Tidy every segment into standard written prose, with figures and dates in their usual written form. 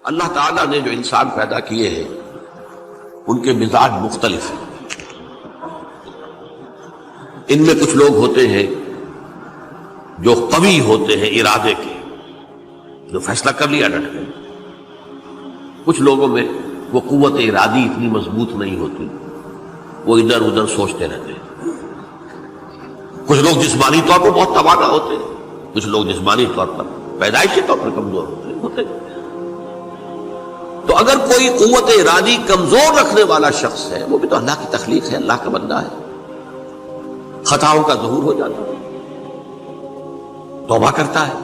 اللہ تعالیٰ نے جو انسان پیدا کیے ہیں ان کے مزاج مختلف ہیں. ان میں کچھ لوگ ہوتے ہیں جو قوی ہوتے ہیں ارادے کے، جو فیصلہ کر لیا ڈٹ گئے. کچھ لوگوں میں وہ قوت ارادی اتنی مضبوط نہیں ہوتی، وہ ادھر ادھر سوچتے رہتے ہیں. کچھ لوگ جسمانی طور پر بہت توانا ہوتے ہیں، کچھ لوگ جسمانی طور پر پیدائشی طور پر کمزور ہوتے ہیں. تو اگر کوئی قوت ارادی کمزور رکھنے والا شخص ہے، وہ بھی تو اللہ کی تخلیق ہے، اللہ کا بندہ ہے، خطاؤں کا ظہور ہو جاتا ہے، توبہ کرتا ہے،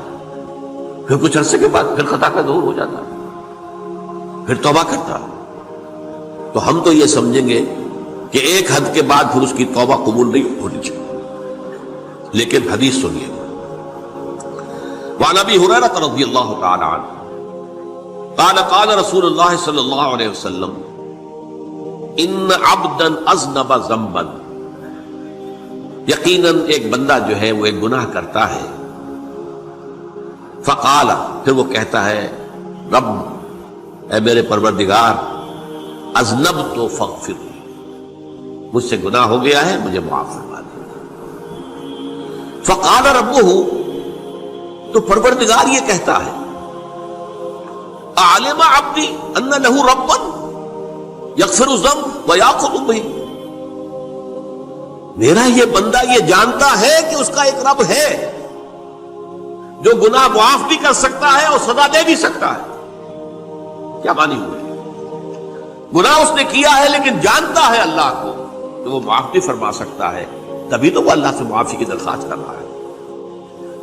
پھر کچھ عرصے کے بعد پھر خطا کا ظہور ہو جاتا ہے، پھر توبہ کرتا ہے. تو ہم تو یہ سمجھیں گے کہ ایک حد کے بعد پھر اس کی توبہ قبول نہیں ہونی چاہیے. لیکن حدیث سنیے، وعن ابی ہریرہ رضی اللہ تعالی عنہ قال قال رسول اللہ صلی اللہ علیہ وسلم ان عبدا اذنب ذنبا، یقیناً ایک بندہ جو ہے وہ ایک گناہ کرتا ہے. فقال، پھر وہ کہتا ہے رب، اے میرے پروردگار، اذنبت فاغفر، مجھ سے گناہ ہو گیا ہے، مجھے معاف فرما دے. فقال ربہ، تو پروردگار یہ کہتا ہے اعلم عبدی ان لہ ربا یغفر الذنب ویأخذ بہ، میرا یہ بندہ یہ جانتا ہے کہ اس کا ایک رب ہے جو گناہ معاف بھی کر سکتا ہے اور سزا دے بھی سکتا ہے. کیا معنی ہوئے؟ گناہ اس نے کیا ہے لیکن جانتا ہے اللہ کو کہ وہ معاف بھی فرما سکتا ہے، تبھی تو وہ اللہ سے معافی کی درخواست کر رہا ہے.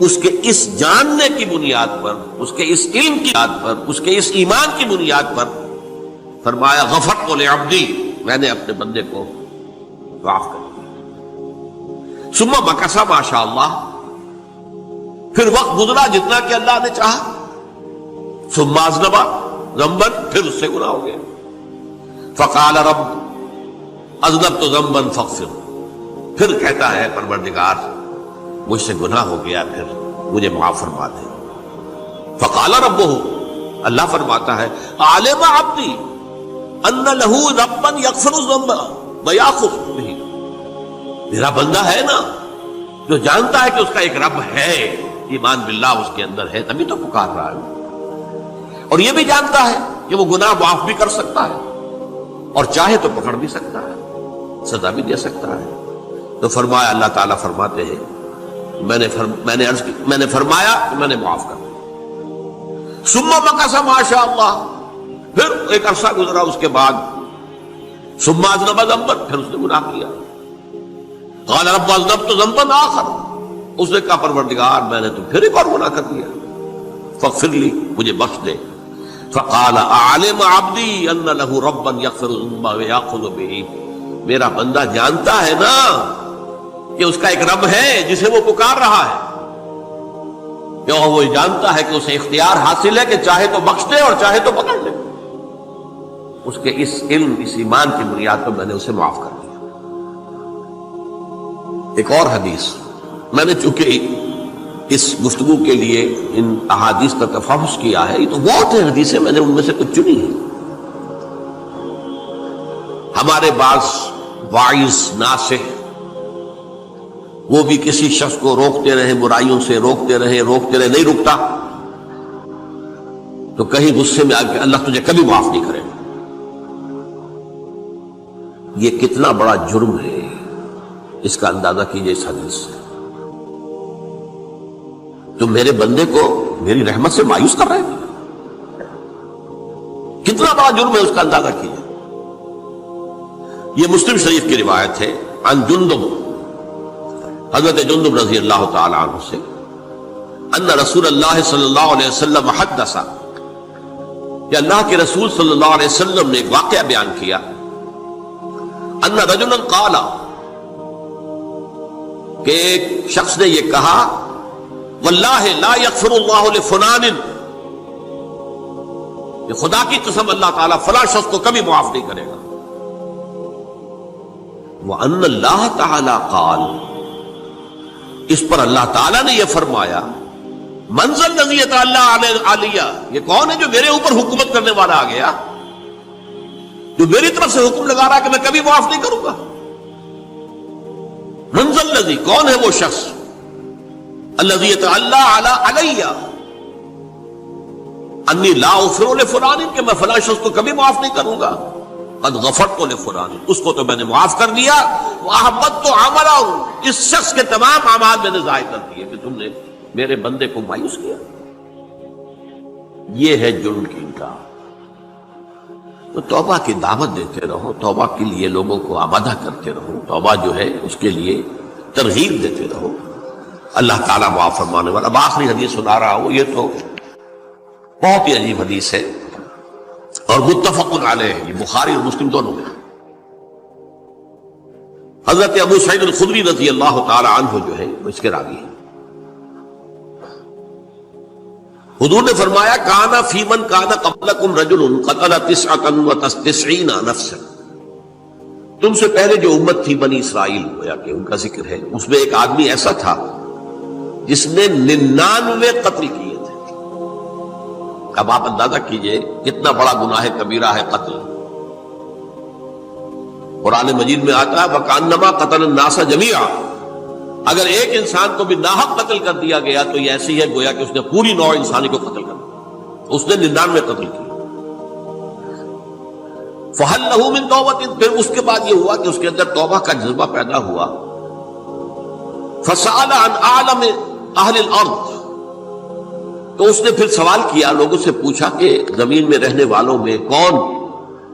اس کے اس جاننے کی بنیاد پر، اس کے اس علم کی بنیاد پر، اس کے اس ایمان کی بنیاد پر فرمایا غفرت لعبدی، میں نے اپنے بندے کو معاف کر دیا. ثم مکث ما شاء اللہ، پھر وقت گزرا جتنا کہ اللہ نے چاہا. ثم اذنب ذنبا، پھر اس سے گناہ ہو گیا. فقال رب اذنبت ذنبا فاغفر، پھر کہتا ہے پروردگار مجھ سے گناہ ہو گیا، پھر مجھے معاف فرما دے. فقال ربہ، اللہ فرماتا ہے عالم عبدی ان لہ ربا یغفر الذنب ویأخذ بہ، میرا بندہ ہے نا جو جانتا ہے کہ اس کا ایک رب ہے، ایمان باللہ اس کے اندر ہے، تبھی تو پکار رہا ہے. اور یہ بھی جانتا ہے کہ وہ گناہ معاف بھی کر سکتا ہے اور چاہے تو پکڑ بھی سکتا ہے، سزا بھی دے سکتا ہے. تو فرمایا، اللہ تعالیٰ فرماتے ہیں میں نے فرمایا کہ میں نے معاف کر دیا. ثم مکث ما شاء اللہ، پھر ایک عرصہ گزرا اس کے بعد. ثم اذنب ذنبا، پھر اس نے گناہ کیا. قال رب اذنبت ذنبا آخر، اس نے کہا پروردگار میں نے تو پھر ایک اور گناہ کر دیا، فاغفر لی، مجھے بخش دے. فقال اعلم عبدی ان لہ ربا یغفر الذنب ویأخذ بہ، میرا بندہ جانتا ہے نا کہ اس کا ایک رب ہے جسے وہ پکار رہا ہے، کہ وہ جانتا ہے کہ اسے اختیار حاصل ہے کہ چاہے تو بخش دے اور چاہے تو پکڑ لے. اس کے اس علم، اس ایمان کی بنیاد پر میں نے اسے معاف کر دیا. ایک اور حدیث، میں نے چونکہ اس گفتگو کے لیے ان احادیث کا تفحص کیا ہے، یہ تو بہت ہیں حدیثیں، میں نے ان میں سے کچھ چنی ہیں. ہمارے بعض واعظ ناصح وہ بھی کسی شخص کو روکتے رہے، برائیوں سے روکتے رہے، نہیں رکتا تو کہیں غصے میں آ کے اللہ تجھے کبھی معاف نہیں کرے. یہ کتنا بڑا جرم ہے، اس کا اندازہ کیجئے اس حدیث سے. تم میرے بندے کو میری رحمت سے مایوس کر رہے ہیں، کتنا بڑا جرم ہے، اس کا اندازہ کیجئے. یہ مسلم شریف کی روایت ہے عن جندب، حضرت جندب رضی اللہ تعالی عنہ سے، ان رسول اللہ صلی اللہ علیہ وسلم حدث، کہ اللہ کے رسول صلی اللہ علیہ وسلم نے ایک واقعہ بیان کیا. ان رجلا قال، کہ ایک شخص نے یہ کہا واللہ لا یغفر اللہ لفلان، کہ خدا کی قسم اللہ تعالیٰ فلاں شخص کو کبھی معاف نہیں کرے گا. وَأَنَّ اللَّهَ تَعَالَى قَالَ، اس پر اللہ تعالیٰ نے یہ فرمایا منزل نزیت اللہ علیہ، یہ کون ہے جو میرے اوپر حکومت کرنے والا آ گیا، جو میری طرف سے حکم لگا رہا ہے کہ میں کبھی معاف نہیں کروں گا؟ منزل نزی، کون ہے وہ شخص؟ الذی اللہ علیہ انی لا اغفر لفلان، کہ میں فلاں شخص کو کبھی معاف نہیں کروں گا، قد غفرت لفلان، اس کو تو میں نے معاف کر دیا، واحبطت عملہ، اس شخص کے تمام اعمال میں نے ضائع کر دیے کہ تم نے میرے بندے کو مایوس کیا۔ یہ ہے جرم کی انکار۔ تو توبہ کی دعوت دیتے رہو، توبہ کے لیے لوگوں کو آمادہ کرتے رہو، توبہ جو ہے اس کے لیے ترغیب دیتے رہو، اللہ تعالیٰ معاف فرمانے والا۔ اب آخری حدیث سنا رہا ہوں، یہ تو بہت ہی عجیب حدیث ہے اور متفق علیہ، یہ بخاری اور مسلم دونوں میں۔ حضرت ابو سعید الخدری رضی اللہ تعالی عنہ جو ہے وہ اس کے راوی ہیں۔ حضور نے فرمایا کانا فی من کانا قبلکم رجل قتل 99 نفسا، تم سے پہلے جو امت تھی بنی اسرائیل، گویا کہ ان کا ذکر ہے، اس میں ایک آدمی ایسا تھا جس نے 99 قتل کیے تھے۔ اب آپ اندازہ کیجئے کتنا بڑا گناہ کبیرہ ہے قتل۔ قرآن مجید میں آتا ہے وَكَأَنَّمَا قَتَلَ النَّاسَ جَمِيعًا، اگر ایک انسان کو بھی ناحق قتل کر دیا گیا تو یہ ایسی ہے گویا کہ اس نے پوری نوع انسانی کو قتل کر دیا، اس نے 99 قتل کیے۔ فَهَلْ لَهُ مِن تَوْبَةٍ، پھر اس کے بعد یہ ہوا کہ اس کے اندر توبہ کا جذبہ پیدا ہوا۔ فَسَأَلَ عَنْ أَعْلَمِ أَهْلِ الْأَرْضِ، تو اس نے پھر سوال کیا، لوگوں سے پوچھا کہ زمین میں رہنے والوں میں کون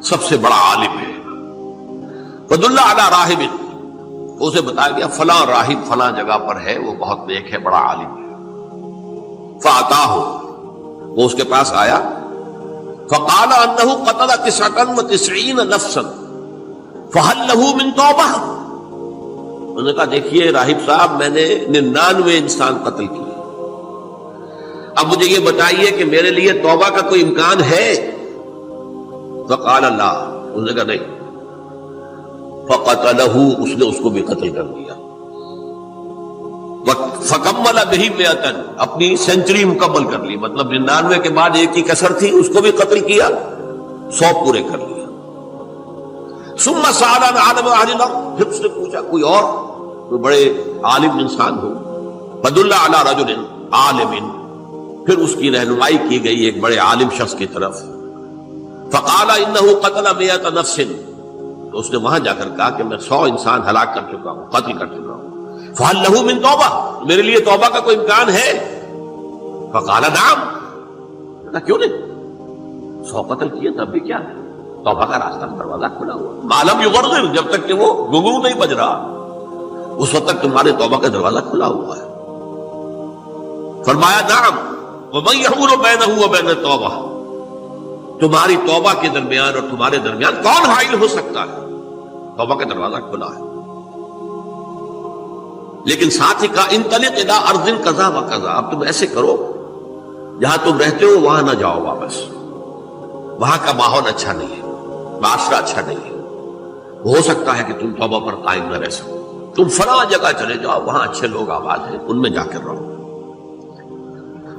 سب سے بڑا عالم ہے؟ فَدُلَّ عَلَى رَاهِبٍ، اسے بتایا گیا فلاں راہب فلاں جگہ پر ہے، وہ بہت نیک ہے، بڑا عالم ہے۔ فَأَتَاهُ، وہ اس کے پاس آیا، فَقَالَ أَنَّهُ قَتَلَ 99 نَفْسًا فَهَلْ لَهُ مِن تَوْبَةٍ، انہوں نے کہا دیکھیے راہب صاحب، میں نے 99 انسان قتل کیے، اب مجھے یہ بتائیے کہ میرے لیے توبہ کا کوئی امکان ہے؟ فَقَالَ لَا، انہوں نے کہا نہیں۔ فَقَتَلَهُ، اس نے اس کو بھی قتل کر دیا۔ فَكَمَّلَ بِهِ 100، اپنی سینچری مکمل کر لی، مطلب 99 کے بعد ایک کی کسر تھی، اس کو بھی قتل کیا، 100 پورے کر لیا۔ ثُمَّ سَأَلَ عَنْ عَالِمِ أَهْلِ الْأَرْضِ، پھر اس نے پوچھا کوئی اور کوئی بڑے عالم انسان ہو۔ فَدُلَّ عَلَى رَجُلٍ عَالِمٍ، پھر اس کی رہنمائی کی گئی ایک بڑے عالم شخص کی طرف۔ فَقَالَ إِنَّهُ قَتَلَ 100 نَفْسٍ، تو اس نے وہاں جا کر کہا کہ میں 100 انسان ہلاک کر چکا ہوں، قتل کر چکا ہوں۔ فَهَلْ لَهُ مِن تَوْبَةٍ، میرے لیے توبہ کا کوئی امکان ہے؟ فَقَالَ نَعَمْ، کہا کیوں نہیں، 100 قتل کیے تب بھی کیا ہے، توبہ کا راستہ دروازہ کھلا ہوا، مَا لَمْ يُغَرْغِرْ، جب تک کہ وہ گھنگرو نہیں بج رہا اس وقت تک تمہارے توبہ کا دروازہ کھلا ہوا ہے۔ فرمایا نعم، وَمَن يَحُولُ بَيْنَهُ وَبَيْنَ التَّوْبَةِ، تمہاری توبہ کے درمیان اور تمہارے درمیان کون حائل ہو سکتا ہے؟ توبہ کا دروازہ کھلا ہے۔ لیکن ساتھ ہی کہا انطلق الی ارض کذا و کذا، اب تم ایسے کرو جہاں تم رہتے ہو وہاں نہ جاؤ واپس، وہاں کا ماحول اچھا نہیں ہے، معاشرہ اچھا نہیں ہے، ہو سکتا ہے کہ تم توبہ پر قائم نہ رہ سکو، تم فلاں جگہ چلے جاؤ، وہاں اچھے لوگ آباد ہیں، ان میں جا کر رہو۔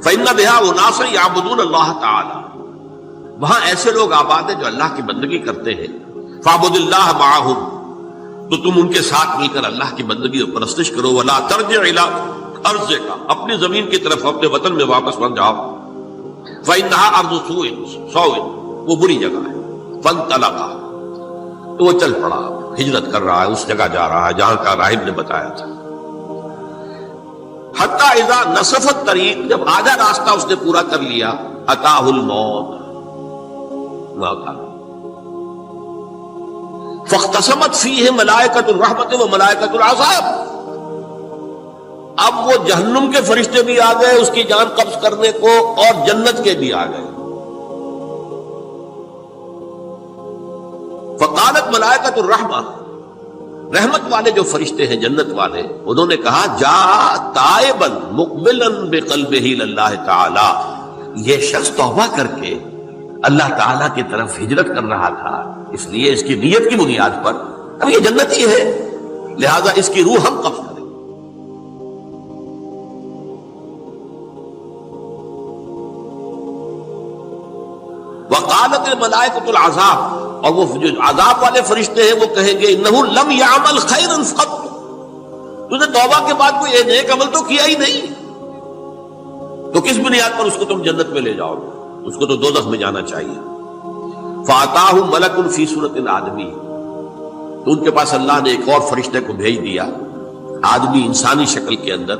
فإن بها اناس یعبدون اللہ تعالی، وہاں ایسے لوگ آباد ہیں جو اللہ کی بندگی کرتے ہیں۔ فاعبد اللہ معہم، تو تم ان کے ساتھ مل کر اللہ کی بندگی اور پرستش کرو۔ ولا ترجع الی ارضک، اپنی زمین کی طرف اپنے وطن میں واپس مت جاؤ۔ فإنها ارض سوء، وہ بری جگہ ہے۔ فانطلقا، تو وہ چل پڑا، ہجرت کر رہا ہے، اس جگہ جا رہا ہے جہاں کا راہب نے بتایا تھا۔ حتی اذا نصف الطریق، جب آدھا راستہ اس نے پورا کر لیا، اتاہ الموت، موت آ گئی۔ فاختصمت فیہ ملائکۃ الرحمت و ملائکۃ العذاب، اب وہ جہنم کے فرشتے بھی آ گئے اس کی جان قبض کرنے کو، اور جنت کے بھی آ گئے۔ فقالت ملائکۃ الرحمہ، رحمت والے جو فرشتے ہیں جنت والے، انہوں نے کہا جا تائبا مقبلا بقلبہ للہ تعالی، یہ شخص توبہ کر کے اللہ تعالیٰ کی طرف ہجرت کر رہا تھا، اس لیے اس کی نیت کی بنیاد پر اب یہ جنتی ہے، لہذا اس کی روح ہم قبض کریں۔ وقالت الملائکۃ العذاب، اور وہ جو عذاب والے فرشتے ہیں وہ کہیں گے انہ لم یعمل خیرا قط، تو نے توبہ کے بعد کوئی نیک عمل تو کیا ہی نہیں، تو کس بنیاد پر اس کو تم جنت میں لے جاؤ گے؟ اس کو تو دوزخ میں جانا چاہیے۔ فَأَتَاهُ مَلَكٌ فِي صُورَةٍ آدمی، تو ان کے پاس اللہ نے ایک اور فرشتے کو بھیج دیا آدمی انسانی شکل کے اندر،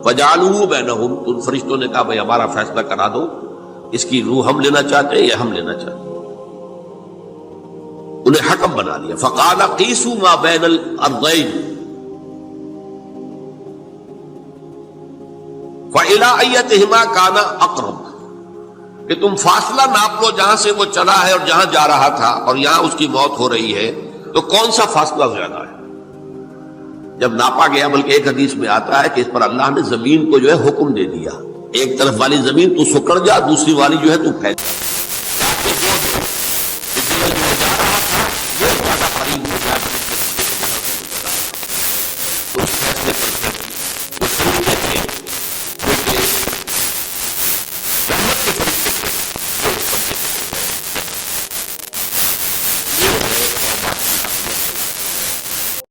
فَجَعَلُوهُ بَيْنَهُمْ، تو ان فرشتوں نے کہا بھائی ہمارا فیصلہ کرا دو، اس کی روح ہم لینا چاہتے ہیں یا ہم لینا چاہتے ہیں، انہیں حکم بنا دیا۔ فَقَالَ قِيسُوا مَا بَيْنَ الْأَرْضَيْنِ فَإِلَىٰ أَيَّتِهِمَا كَانَ أَقْرَبُ، کہ تم فاصلہ ناپ لو جہاں سے وہ چلا ہے اور جہاں جا رہا تھا اور یہاں اس کی موت ہو رہی ہے، تو کون سا فاصلہ زیادہ ہے؟ جب ناپا گیا، بلکہ ایک حدیث میں آتا ہے کہ اس پر اللہ نے زمین کو جو ہے حکم دے دیا، ایک طرف والی زمین تو سکڑ جا، دوسری والی جو ہے تو پھیل جا،